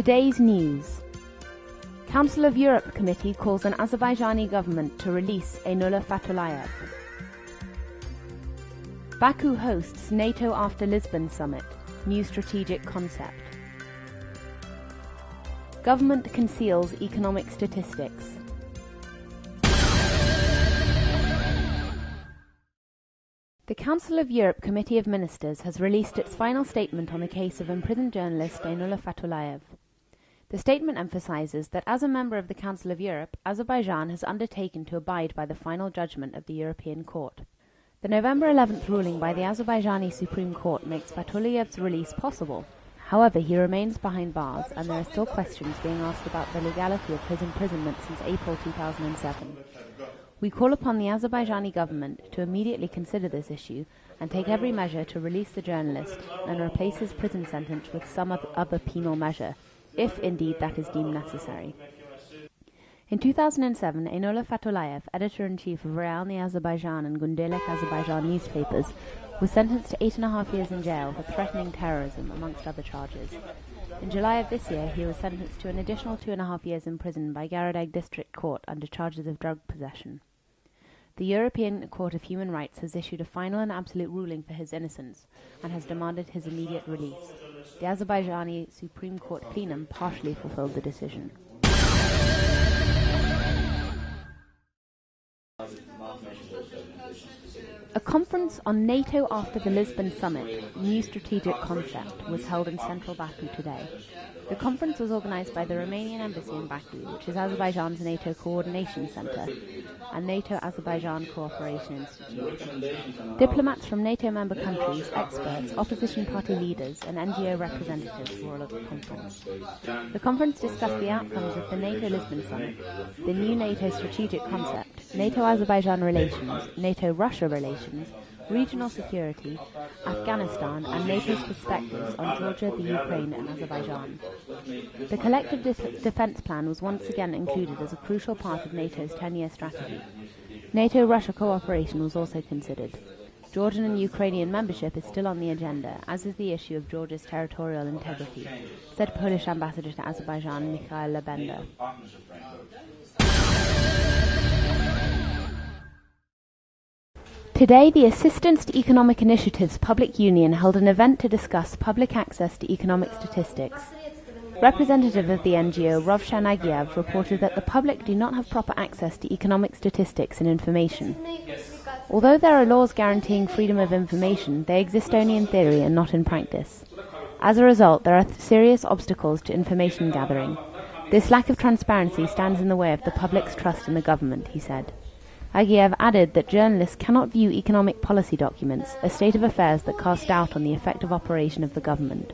Today's news. Council of Europe Committee calls on Azerbaijani government to release Einullah Fatullayev. Baku hosts NATO after Lisbon summit, new strategic concept. Government conceals economic statistics. The Council of Europe Committee of Ministers has released its final statement on the case of imprisoned journalist Einullah Fatullayev. The statement emphasizes that as a member of the Council of Europe, Azerbaijan has undertaken to abide by the final judgment of the European Court. The November 11th ruling by the Azerbaijani Supreme Court makes Fatullayev's release possible. However, he remains behind bars, and there are still questions being asked about the legality of his imprisonment since April 2007. We call upon the Azerbaijani government to immediately consider this issue and take every measure to release the journalist and replace his prison sentence with some other penal measure, if indeed that is deemed necessary. In 2007, Einullah Fatullayev, editor-in-chief of Realny Azerbaijan and Gundelik Azerbaijan newspapers, was sentenced to 8.5 years in jail for threatening terrorism, amongst other charges. In July of this year, he was sentenced to an additional 2.5 years in prison by Garadagh District Court under charges of drug possession. The European Court of Human Rights has issued a final and absolute ruling for his innocence and has demanded his immediate release. The Azerbaijani Supreme Court plenum partially fulfilled the decision. A conference on NATO after the Lisbon summit, new strategic concept, was held in central Baku today. The conference was organised by the Romanian Embassy in Baku, which is Azerbaijan's NATO Coordination Centre, and NATO-Azerbaijan Cooperation Institute. Diplomats from NATO member countries, experts, opposition party leaders and NGO representatives were all at the conference. The conference discussed the outcomes of the NATO-Lisbon summit, the new NATO strategic concept, NATO-Azerbaijan relations, NATO-Russia relations, regional security, Afghanistan, and NATO's perspectives on Georgia, the Ukraine, and Azerbaijan. The collective defence plan was once again included as a crucial part of NATO's 10-year strategy. NATO-Russia cooperation was also considered. Georgian and Ukrainian membership is still on the agenda, as is the issue of Georgia's territorial integrity, said Polish Ambassador to Azerbaijan Mikhail Lebenda. Today, the Assistance to Economic Initiatives Public Union held an event to discuss public access to economic statistics. Representative of the NGO, Rovshan Agiev, reported that the public do not have proper access to economic statistics and information. Although there are laws guaranteeing freedom of information, they exist only in theory and not in practice. As a result, there are serious obstacles to information gathering. This lack of transparency stands in the way of the public's trust in the government, he said. Agiev added that journalists cannot view economic policy documents, a state of affairs that casts doubt on the effective operation of the government.